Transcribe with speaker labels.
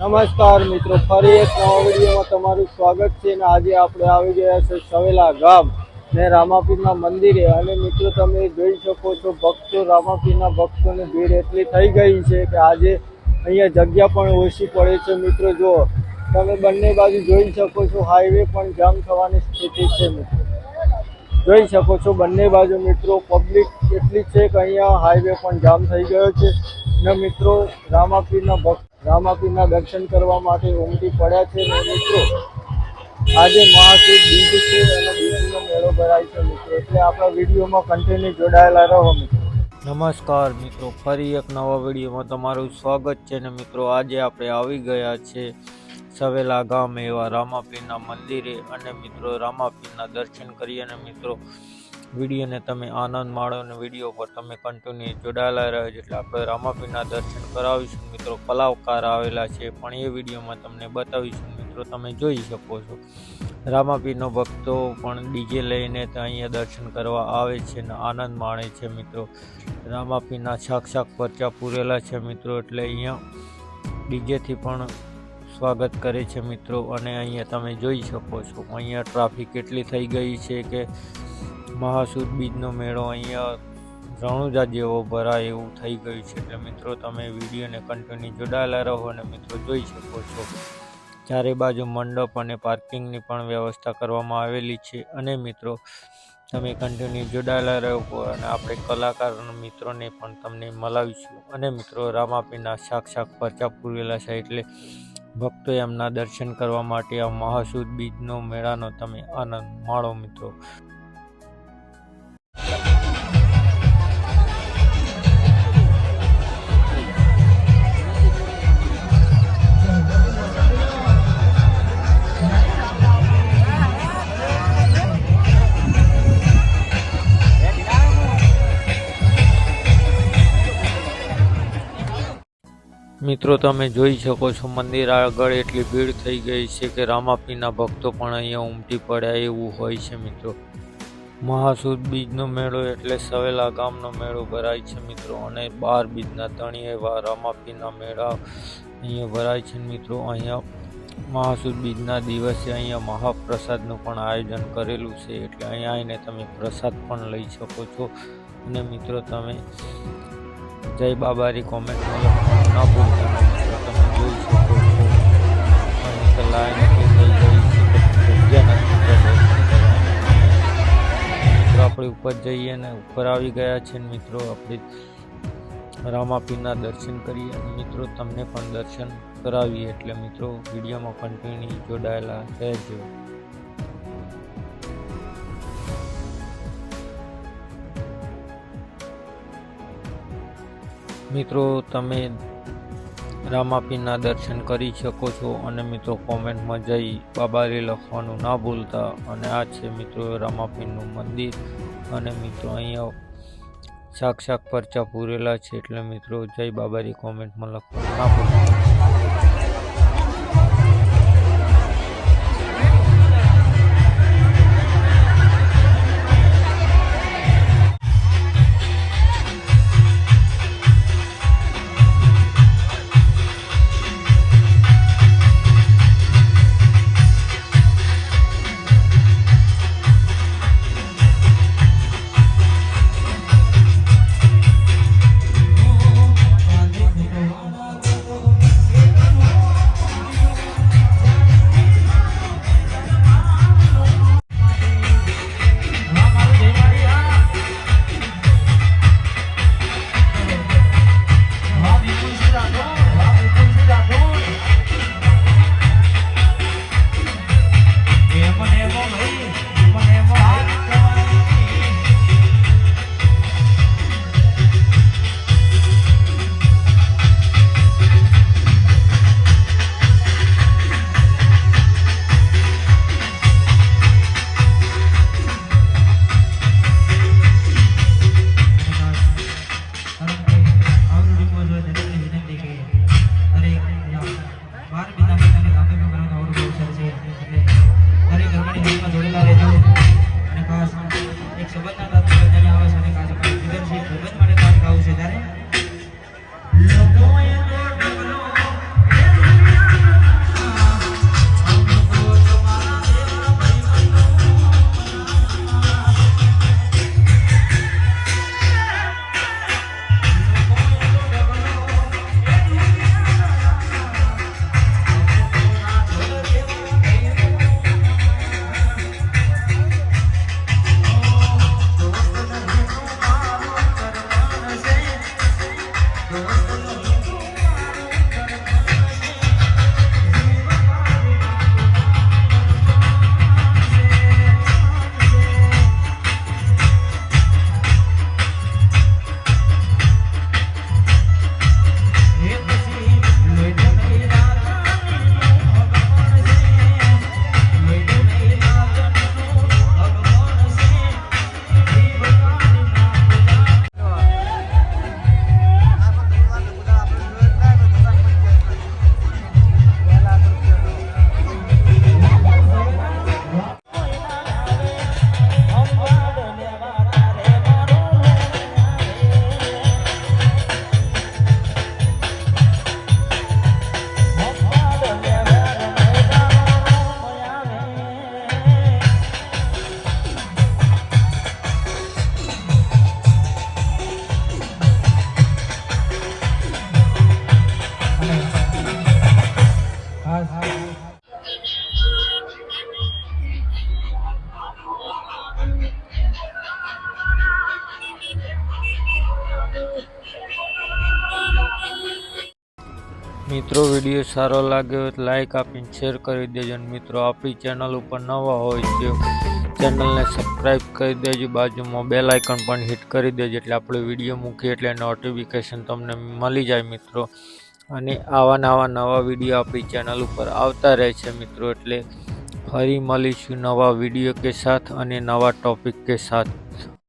Speaker 1: નમસ્કાર મિત્રો, ફરી એક નવા વિડીયોમાં તમારું સ્વાગત છે. અને આજે આપણે આવી ગયા છે સવેલા ગામ ને રામાપીરના મંદિરે. અને મિત્રો તમે જોઈ શકો છો, ભક્તો રામાપીરના ભક્તોની ભીડ એટલી થઈ ગઈ છે કે આજે અહીંયા જગ્યા પણ ઓછી પડે છે. મિત્રો જો તમે બંને બાજુ જોઈ શકો છો, હાઈવે પણ જામ થવાની સ્થિતિ છે. મિત્રો જોઈ શકો છો બંને બાજુ મિત્રો પબ્લિક એટલી છે કે અહીંયા હાઈવે પણ જામ થઈ ગયો છે. ને મિત્રો રામાપીરના દર્શન કરવા માટે ઉમટી પડ્યા છે. ને મિત્રો આજે મહાસુદ બીજ છે અને બીજનો મેળો ભરાય છે મિત્રો, એટલે આપણા વિડીયોમાં કન્ટિન્યુ જોડાયેલા રહો મિત્રો. નમસ્કાર મિત્રો, ફરી એક નવા વિડીયોમાં તમારું સ્વાગત છે. ને મિત્રો આજે આપણે આવી ગયા છે સવેલા ગામ એવા રામાપીરના મંદિરે, અને મિત્રો રામાપીરના દર્શન કરીએ. અને મિત્રો વિડીયોને તમે આનંદ માણો અને વિડીયો પર તમે કન્ટિન્યુ જોડાયેલા રહો, એટલે આપણે રામાપીરના દર્શન કરાવીશું. મિત્રો કલાકાર આવેલા છે પણ એ વિડીયોમાં તમને બતાવીશું. મિત્રો તમે જોઈ શકો છો રામાપીરનો ભક્તો પણ ડીજે લઈને અહીંયા દર્શન કરવા આવે છે અને આનંદ માણે છે. મિત્રો રામાપીરના સાક્ષાત પરચા પૂરેલા છે મિત્રો, એટલે અહીંયા ડીજેથી પણ સ્વાગત કરે છે મિત્રો. અને અહીંયા તમે જોઈ શકો છો અહીંયા ટ્રાફિક એટલી થઈ ગઈ છે કે મહાસુદ બીજનો મેળો અહીંયા રણુજા જેવો ભરાય એવું થઈ ગયું છે. એટલે મિત્રો તમે વિડીયોને કન્ટિન્યુ જોડાયેલા રહો. અને મિત્રો જોઈ શકો છો ચારે બાજુ મંડપ અને પાર્કિંગની પણ વ્યવસ્થા કરવામાં આવેલી છે. અને મિત્રો તમે કન્ટિન્યુ જોડાયેલા રહો, અને આપણે કલાકાર મિત્રોને પણ તમને મળાવીશું. અને મિત્રો રામાપીરના સાક્ષાત પરચા પૂરેલા છે, એટલે ભક્તો એમના દર્શન કરવા માટે આ મહાસુદ બીજનો મેળાનો તમે આનંદ માણો મિત્રો. મિત્રો તમે જોઈ શકો છો મંદિર આગળ એટલી ભીડ થઈ ગઈ છે કે રામાપીરના ભક્તો પણ અહીંયા ઉમટી પડ્યા એવું હોય છે. મિત્રો મહાસુદ બીજનો મેળો એટલે સવેલા ગામનો મેળો ભરાય છે મિત્રો, અને 12 બીજના ધણી એવા રામાપીરના મેળા અહીંયા ભરાય છે મિત્રો. અહીંયા મહાસુદ બીજના દિવસે અહીંયા મહાપ્રસાદનું પણ આયોજન કરેલું છે, એટલે અહીંયા આવીને તમે પ્રસાદ પણ લઈ શકો છો. અને મિત્રો તમે જય બાબારી કોમેન્ટમાં લખવાનું ના ભૂલતા. મિત્રો તમે જોઈ શકો છો અહીં લાઈન એટલી થઈ ગઈ છે કે જગ્યા નથી. મિત્રો આપણે ઉપર જઈએ ને ઉપર આવી ગયા છે. મિત્રો આપણે રામાપીરના દર્શન કરીએ અને મિત્રો તમને પણ દર્શન કરાવીએ, એટલે મિત્રો વિડીયોમાં કન્ટિન્યુ જોડાયેલા રહેજો. મિત્રો તમે રામાપીરના દર્શન કરી શકો છો. અને મિત્રો કોમેન્ટમાં જઈ બાબારી લખવાનું ના ભૂલતા. અને આ છે મિત્રો રામાપીરનું મંદિર, અને મિત્રો અહીંયા સાક્ષાત પરચા પૂરેલા છે, એટલે મિત્રો જય બાબારી કોમેન્ટમાં લખવાનું ના ભૂલતા. મિત્રો વિડીયો સારો લાગ્યો હોય તો લાઈક આપીને શેર કરી દેજો અને મિત્રો આપણી ચેનલ ઉપર નવા હોય તો ચેનલને સબસ્ક્રાઈબ કરી દેજો, બાજુમાં બેલ આઇકન પણ હિટ કરી દેજો એટલે આપણે વિડીયો મૂકીએ એટલે નોટિફિકેશન તમને મળી જાય મિત્રો. અને આવા નવા વિડીયો આપણી ચેનલ ઉપર આવતા રહે છે મિત્રો. એટલે ફરી મળીશું નવા વિડીયો કે સાથ અને નવા ટોપિક કે સાથ.